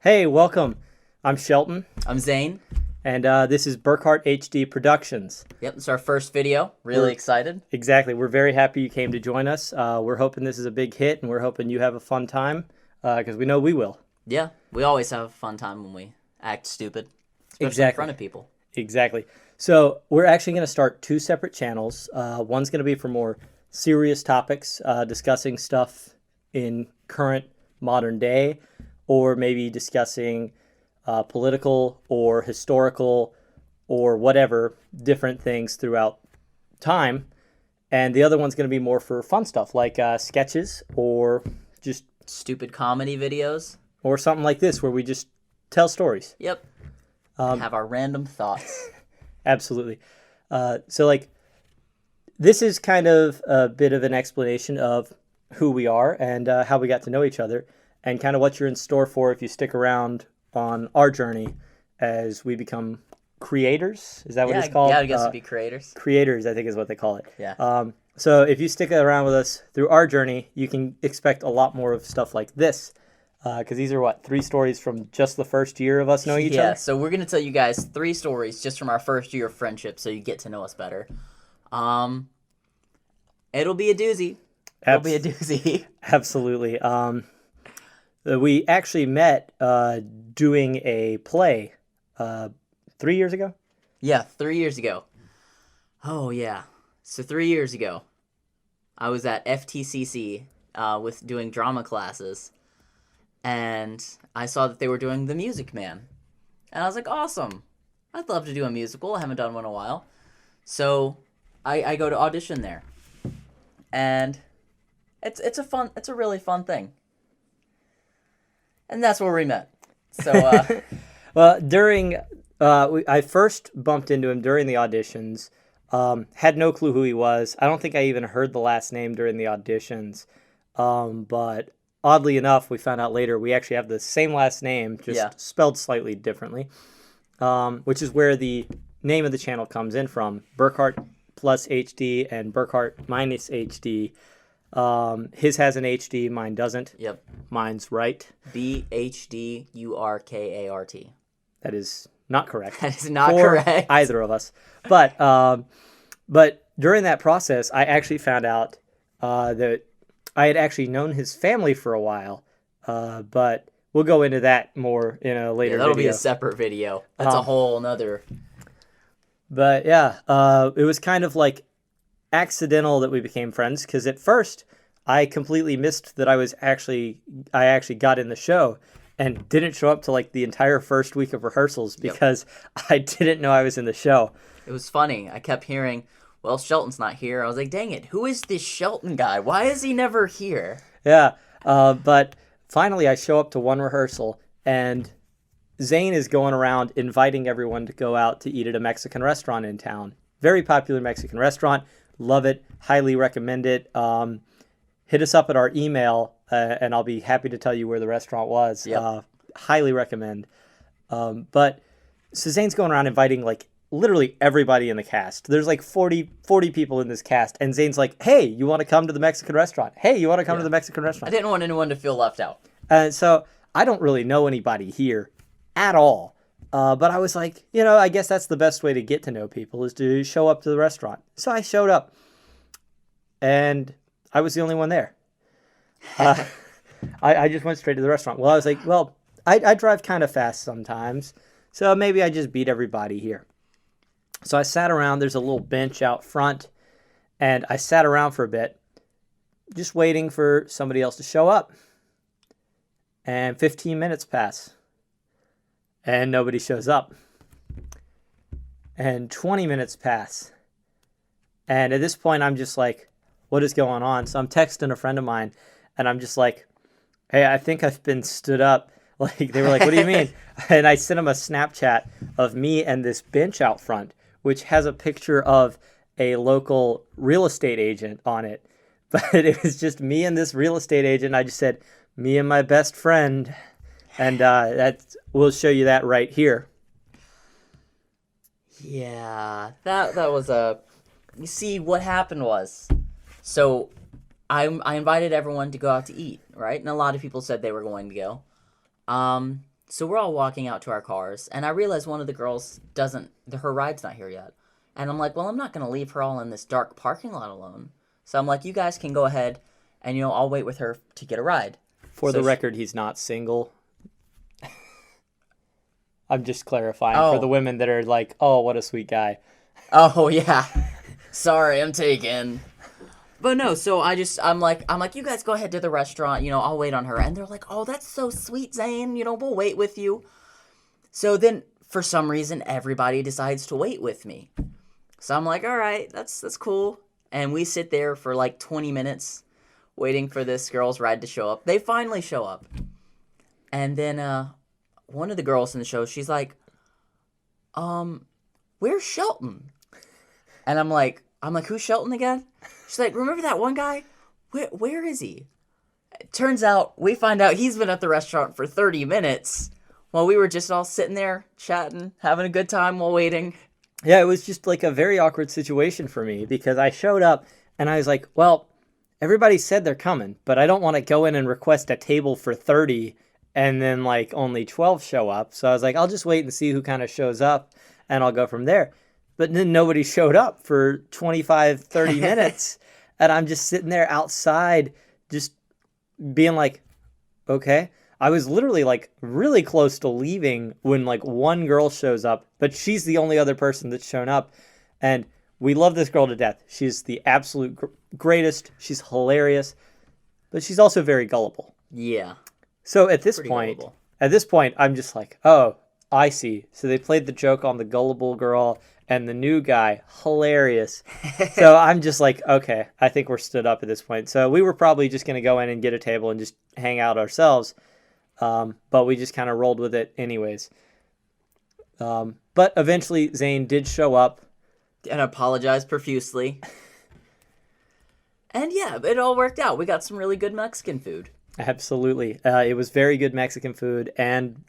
Hey, welcome. I'm Shelton, I'm Zane. and this is Burkart HD Productions. Yep, it's our first video. Really excited. Exactly. We're very happy you came to join us. We're hoping this is a big hit, and we're hoping you have a fun time, because we know we will. Yeah, we always have a fun time when we act stupid, especially in Exactly. front of people. Exactly. So we're actually going to start two separate channels. One's going to be for more serious topics, discussing stuff in current modern day, or maybe discussing political or historical or whatever different things throughout time. And the other one's going to be more for fun stuff like sketches or just Stupid comedy videos. or something like this where we just tell stories. Yep. Have our random thoughts. Absolutely. So this is kind of a bit of an explanation of who we are and how we got to know each other and kind of what you're in store for if you stick around on our journey as we become creators. Is that what Yeah, it's called? yeah, I guess it'd be creators. Creators, I think is what they call it. Yeah. So if you stick around with us through our journey, you can expect a lot more of stuff like this. Because these are, 3 stories from just the first year of us knowing each Yeah, other? so we're going to tell you guys 3 stories just from our first year of friendship so you get to know us better. It'll be a doozy. It'll be a doozy. Absolutely. We actually met doing a play 3 years ago. Yeah, 3 years ago. Oh, yeah. So 3 years ago, I was at FTCC with doing drama classes, and I saw that they were doing The Music Man. And I was like, awesome. I'd love to do a musical. I haven't done one in a while. So I go to audition there. And it's a really fun thing. And that's where we met. So Well, I first bumped into him during the auditions. Had no clue who he was. I don't think I even heard the last name during the auditions. But oddly enough, we found out later we actually have the same last name, just spelled slightly differently, which is where the name of the channel comes in from. Burkart plus HD and Burkart minus HD. His has an HD, mine doesn't. Yep. Mine's right. BHDURKART. That is not correct. That is not for correct. either of us. But during that process, I actually found out that I had actually known his family for a while. But we'll go into that more in a later That'll video. be a separate video. That's a whole nother. But yeah, it was kind of like accidental that we became friends because at first I completely missed that I actually got in the show and didn't show up to the entire first week of rehearsals because I didn't know I was in the show. It was funny. I kept hearing, well, Shelton's not here. I was like, dang it, who is this Shelton guy? Why is he never here? Yeah, but finally I show up to one rehearsal and Zane is going around inviting everyone to go out to eat at a Mexican restaurant in town. Very popular Mexican restaurant. Love it. Highly recommend it. Hit us up at our email, and I'll be happy to tell you where the restaurant was. Yep. Highly recommend. But so Zane's going around inviting literally everybody in the cast. There's 40 people in this cast, and Zane's like, "Hey, you want to come to the Mexican restaunt? Hey, you want to come to the Mexican I restaurant?" didn't want anyone to feel left out. So I don't really know anybody here at all. But I was like, I guess that's the best way to get to know people is to show up to the restaurant. So I showed up, and I was the only one there. I just went straight to the restaurant. Well, I was like, I drive kind of fast sometimes, so maybe I just beat everybody here. So I sat around. There's a little bench out front, and I sat around for a bit, just waiting for somebody else to show up. And 15 minutes pass. And nobody shows up. And 20 minutes pass. And at this point, I'm just like, what is going on? So I'm texting a friend of mine, and I'm just like, hey, I think I've been stood up. They were like, what do you mean? And I sent them a Snapchat of me and this bench out front, which has a picture of a local real estate agent on it. But it was just me and this real estate agent. I just said, me and my best friend. And we'll show you that right here. Yeah, that was you see, what happened was, so I invited everyone to go out to eat, right? And a lot of people said they were going to go. So we're all walking out to our cars, and I realize one of the girls her ride's not here yet. And I'm like, well, I'm not going to leave her all in this dark parking lot alone. So I'm like, you guys can go ahead, and, I'll wait with her to get a ride. For So the record, he's not single. I'm just clarifying for the Oh. women that are like, oh, what a sweet guy. Oh, yeah. Sorry, I'm taken. But no, so I'm like, you guys go ahead to the restaurant, I'll wait on her. And they're like, oh, that's so sweet, Zane, we'll wait with you. So then, for some reason, everybody decides to wait with me. So I'm like, all right, that's cool. And we sit there for like 20 minutes waiting for this girl's ride to show up. They finally show up. And then one of the girls in the show, she's like, where's Shelton? And I'm like, who's Shelton again? She's like, remember that one guy? Where is he? It turns out, we find out he's been at the restaurant for 30 minutes while we were just all sitting there chatting, having a good time while waiting. Yeah, it was just like a very awkward situation for me because I showed up and I was like, well, everybody said they're coming, but I don't want to go in and request a table for 30 and then like only 12 show up. So I was like, I'll just wait and see who kind of shows up and I'll go from there. But then nobody showed up for 25, 30 minutes. And I'm just sitting there outside just being like, okay. I was literally like really close to leaving when like one girl shows up, but she's the only other person that's shown up. And we love this girl to death. She's the absolute greatest. She's hilarious, but she's also very gullible. Yeah. So at this Pretty point, gullible. I'm just like, oh, I see. So they played the joke on the gullible girl and the new guy. Hilarious. So I'm just like, okay, I think we're stood up at this point. So we were probably just going to go in and get a table and just hang out ourselves. But we just kind of rolled with it anyways. But eventually Zane did show up. And apologized profusely. And yeah, it all worked out. We got some really good Mexican food. Absolutely. It was very good Mexican food and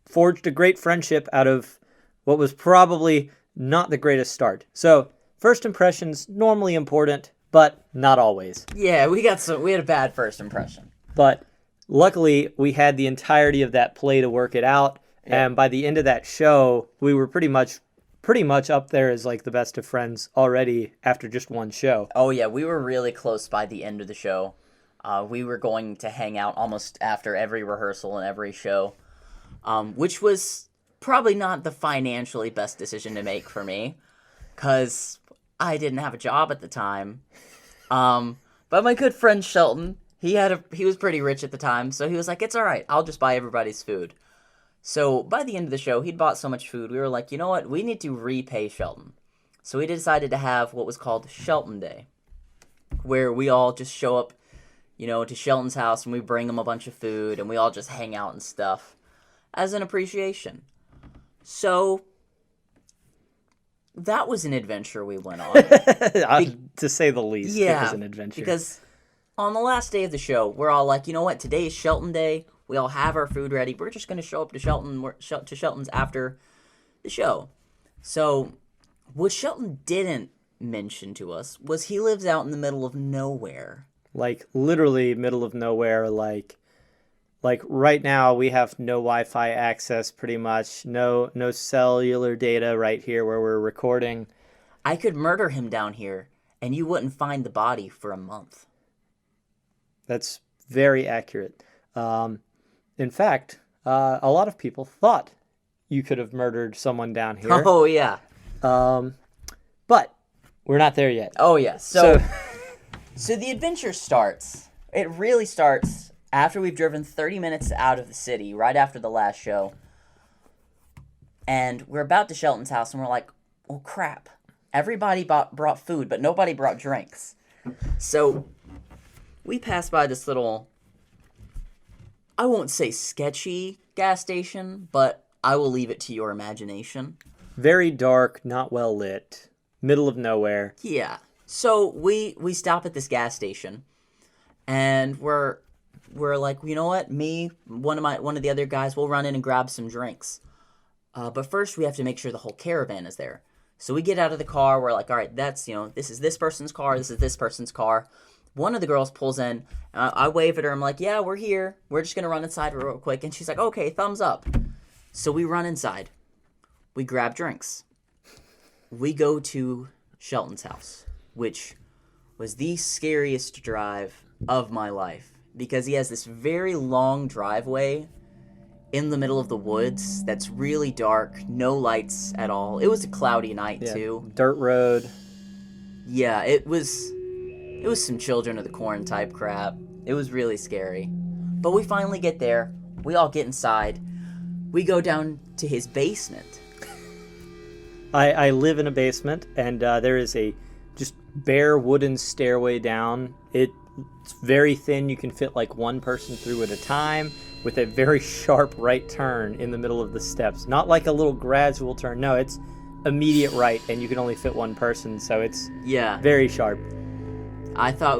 forged a great friendship out of what was probably not the greatest start. So first impressions, normally important, but not always. Yeah, we had a bad first impression. But luckily, we had the entirety of that play to work it out. Yeah. And by the end of that show, we were pretty much up there as like the best of friends already after just one show. Oh yeah, we were really close by the end of the show. We were going to hang out almost after every rehearsal and every show, which was probably not the financially best decision to make for me, because I didn't have a job at the time. But my good friend Shelton, he was pretty rich at the time, so he was like, it's all right, I'll just buy everybody's food. So by the end of the show, he'd bought so much food, we were like, you know what, we need to repay Shelton. So we decided to have what was called Shelton Day, where we all just show up, to Shelton's house and we bring him a bunch of food and we all just hang out and stuff as an appreciation. So that was an adventure we went on. To say the least, yeah, it was an adventure. Because on the last day of the show, we're all like, you know what, today is Shelton Day. We all have our food ready. We're just going to show up to Shelton's after the show. So what Shelton didn't mention to us was he lives out in the middle of nowhere. Like literally middle of nowhere. Like right now we have no Wi-Fi access pretty much. No cellular data right here where we're recording. I could murder him down here and you wouldn't find the body for a month. That's very accurate. In fact, a lot of people thought you could have murdered someone down here. Oh, yeah. But we're not there yet. Oh, yeah. So the adventure starts. It really starts after we've driven 30 minutes out of the city, right after the last show. And we're about to Shelton's house, and we're like, oh, crap. Everybody brought food, but nobody brought drinks. So we passed by this little, I won't say sketchy gas station, but I will leave it to your imagination. Very dark, not well lit, middle of nowhere. Yeah. So we stop at this gas station, and we're like, you know what? One of the other guys, we'll run in and grab some drinks. But first we have to make sure the whole caravan is there. So we get out of the car. We're like, all right, that's, this is this person's car. This is this person's car. one of the girls pulls in. And I wave at her. I'm like, yeah, we're here. We're just going to run inside real quick. And she's like, okay, thumbs up. So we run inside. We grab drinks. We go to Shelton's house, which was the scariest drive of my life. Because he has this very long driveway in the middle of the woods that's really dark, no lights at all. It was a cloudy night, too. Dirt road. Yeah, it was some Children of the Corn type crap. It was really scary. But we finally get there. We all get inside. We go down to his basement. I live in a basement, and there is a just bare wooden stairway down. It's very thin. You can fit like one person through at a time, with a very sharp right turn in the middle of the steps. Not like a little gradual turn. No, it's immediate right, and you can only fit one person, so it's very sharp. I thought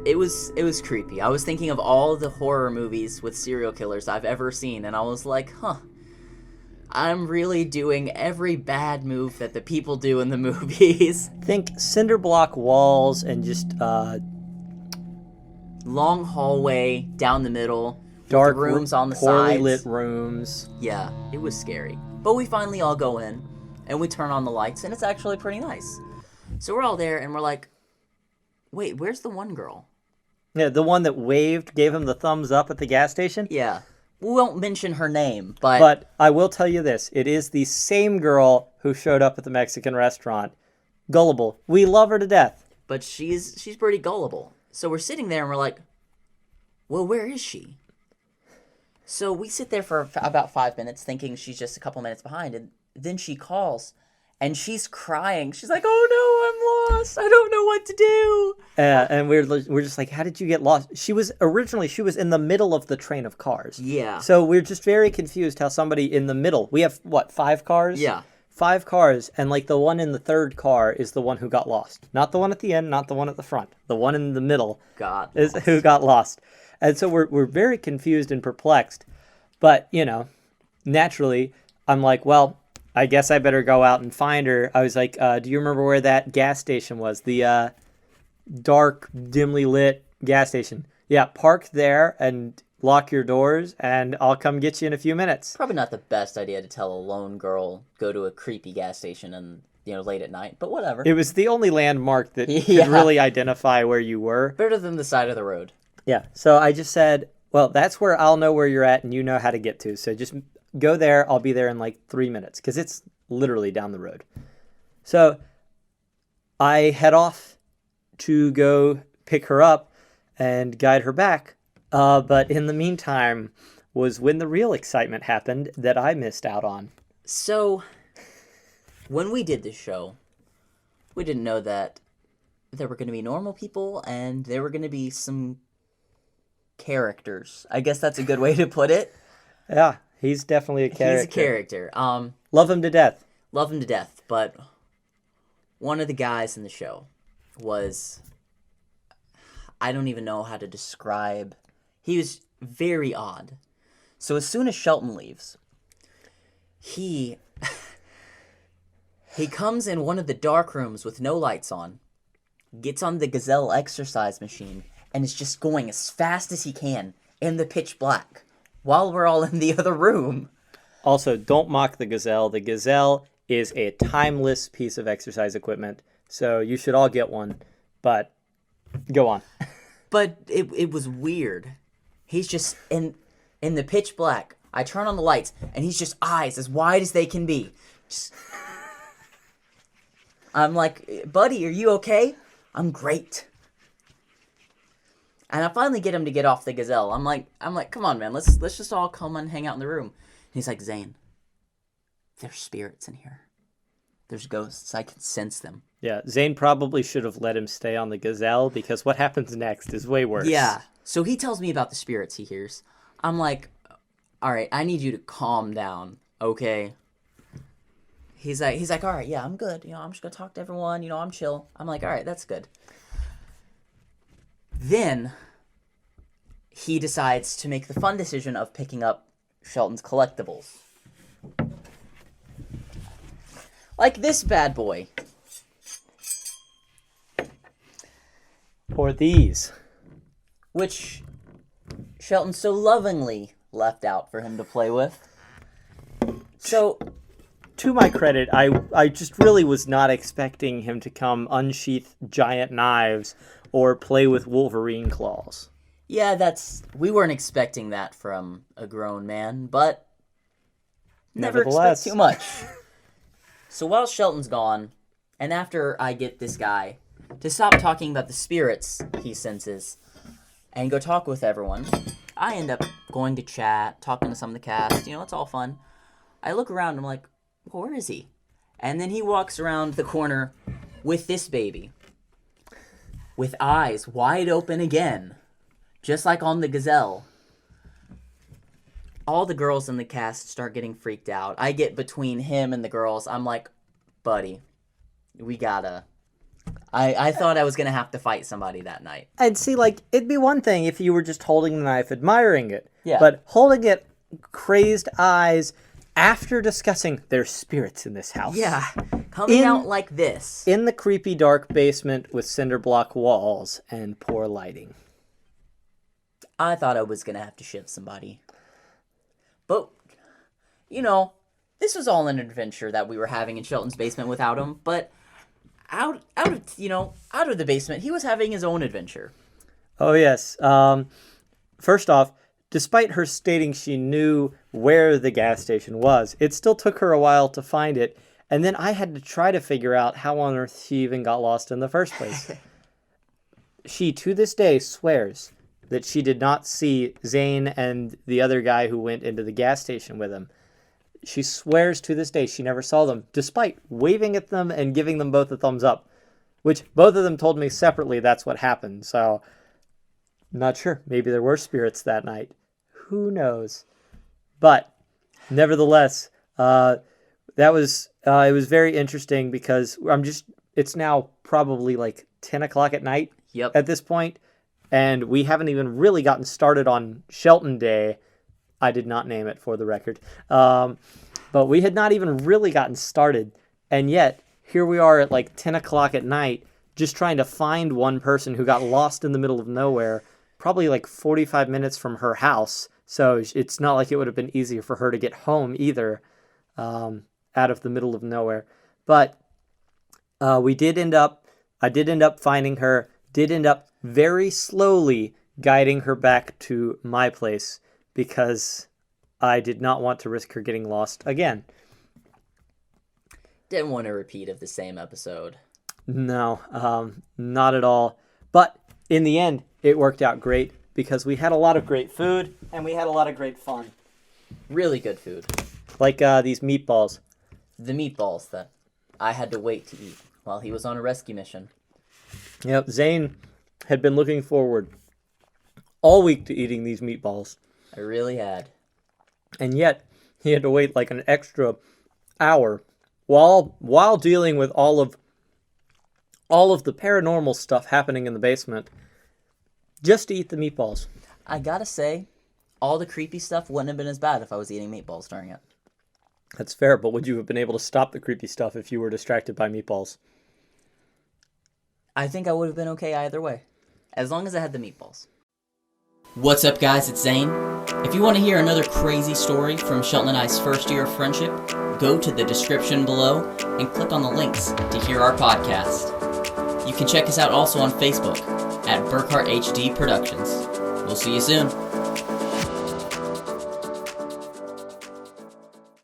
it was creepy. I was thinking of all the horror movies with serial killers I've ever seen, and I was like, I'm really doing every bad move that the people do in the movies. Think cinder block walls and just long hallway down the middle. Dark with the rooms on the poorly sides. lit rooms. Yeah, it was scary. But we finally all go in, and we turn on the lights, and it's actually pretty nice. So we're all there, and we're like, wait, where's the one girl? Yeah, the one that waved, gave him the thumbs up at the gas station? Yeah. We won't mention her name, but... But I will tell you this. It is the same girl who showed up at the Mexican restaurant. Gullible. We love her to death. But she's pretty gullible. So we're sitting there, and we're like, well, where is she? So we sit there for about 5 minutes thinking she's just a couple minutes behind, and then she calls, and she's crying. She's like, oh no, I'm lost. I don't know what to do. And we're just like, how did you get lost? She was in the middle of the train of cars. Yeah. So we're just very confused how somebody in the middle, we have, 5 cars? Yeah. 5 cars, and like the one in the third car is the one who got lost. Not the one at the end, not the one at the front. The one in the middle is who got lost. And so we're very confused and perplexed. But, naturally, I'm like, well, I guess I better go out and find her. I was like, do you remember where that gas station was? The dark, dimly lit gas station. Yeah, park there and lock your doors, and I'll come get you in a few minutes. Probably not the best idea to tell a lone girl go to a creepy gas station and late at night, but whatever. It was the only landmark that could really identify where you were. Better than the side of the road. Yeah, so I just said, well, that's where I'll know where you're at and you know how to get to. So just go there. I'll be there in like 3 minutes because it's literally down the road. So I head off to go pick her up and guide her back. But in the meantime was when the real excitement happened that I missed out on. So when we did this show, we didn't know that there were going to be normal people and there were going to be some characters. I guess that's a good way to put it. Yeah, he's definitely a character. He's a character. Love him to death. Love him to death, but one of the guys in the show was, I don't even know how to describe. He was very odd. So as soon as Shelton leaves, he comes in one of the dark rooms with no lights on, gets on the Gazelle exercise machine, and is just going as fast as he can in the pitch black while we're all in the other room. Also, don't mock the Gazelle. The Gazelle is a timeless piece of exercise equipment, so you should all get one, but go on. But it was weird. He's just in the pitch black. I turn on the lights, and he's just eyes as wide as they can be. Just... I'm like, buddy, are you okay? I'm great. And I finally get him to get off the Gazelle. I'm like, come on, man, let's just all come and hang out in the room. And he's like, Zane, there's spirits in here. There's ghosts. I can sense them. Yeah, Zane probably should have let him stay on the Gazelle because what happens next is way worse. Yeah. So he tells me about the spirits he hears. I'm like, all right, I need you to calm down, okay? He's like, all right, yeah, I'm good. I'm just going to talk to everyone. I'm chill. I'm like, all right, that's good. Then he decides to make the fun decision of picking up Shelton's collectibles. Like this bad boy. Or these. which Shelton so lovingly left out for him to play with. So, to my credit, I just really was not expecting him to come unsheath giant knives or play with Wolverine claws. yeah, we weren't expecting that from a grown man, but never expect too much. So while Shelton's gone, and after I get this guy to stop talking about the spirits he senses and go talk with everyone, I end up going to chat, talking to some of the cast. It's all fun. I look around and I'm like, well, where is he? And then he walks around the corner with this baby, with eyes wide open again, just like on the gazelle. All the girls in the cast start getting freaked out. I get between him and the girls. I'm like, buddy, we gotta... I thought I was going to have to fight somebody that night. I'd see, it'd be one thing if you were just holding the knife, admiring it. Yeah. But holding it, crazed eyes, after discussing there's spirits in this house. Yeah, coming out like this. In the creepy dark basement with cinder block walls and poor lighting. I thought I was going to have to shiv somebody. But, this was all an adventure that we were having in Shelton's basement without him. But out of the basement, he was having his own adventure. Oh, yes. First off, despite her stating she knew where the gas station was, it still took her a while to find it. And then I had to try to figure out how on earth she even got lost in the first place. She, to this day, swears that she did not see Zane and the other guy who went into the gas station with him. She swears to this day she never saw them, despite waving at them and giving them both a thumbs up, which both of them told me separately that's what happened. So, not sure. Maybe there were spirits that night. Who knows? But, nevertheless, it was very interesting because it's now probably 10 o'clock at night at this point, and we haven't even really gotten started on Shelton Day. I did not name it for the record. But we had not even really gotten started. And yet, here we are at 10 o'clock at night, just trying to find one person who got lost in the middle of nowhere, probably 45 minutes from her house. So it's not like it would have been easier for her to get home either, out of the middle of nowhere. But I did end up finding her, did end up very slowly guiding her back to my place, because I did not want to risk her getting lost again. Didn't want a repeat of the same episode. No, not at all. But in the end, it worked out great because we had a lot of great food and we had a lot of great fun. Really good food. Like these meatballs. The meatballs that I had to wait to eat while he was on a rescue mission. Yep, Zane had been looking forward all week to eating these meatballs. I really had. And yet, he had to wait an extra hour while dealing with all of the paranormal stuff happening in the basement just to eat the meatballs. I gotta say, all the creepy stuff wouldn't have been as bad if I was eating meatballs during it. That's fair, but would you have been able to stop the creepy stuff if you were distracted by meatballs? I think I would have been okay either way, as long as I had the meatballs. What's up, guys? It's Zane. If you want to hear another crazy story from Shelton and I's first year of friendship, go to the description below and click on the links to hear our podcast. You can check us out also on Facebook at Burkart HD Productions. We'll see you soon.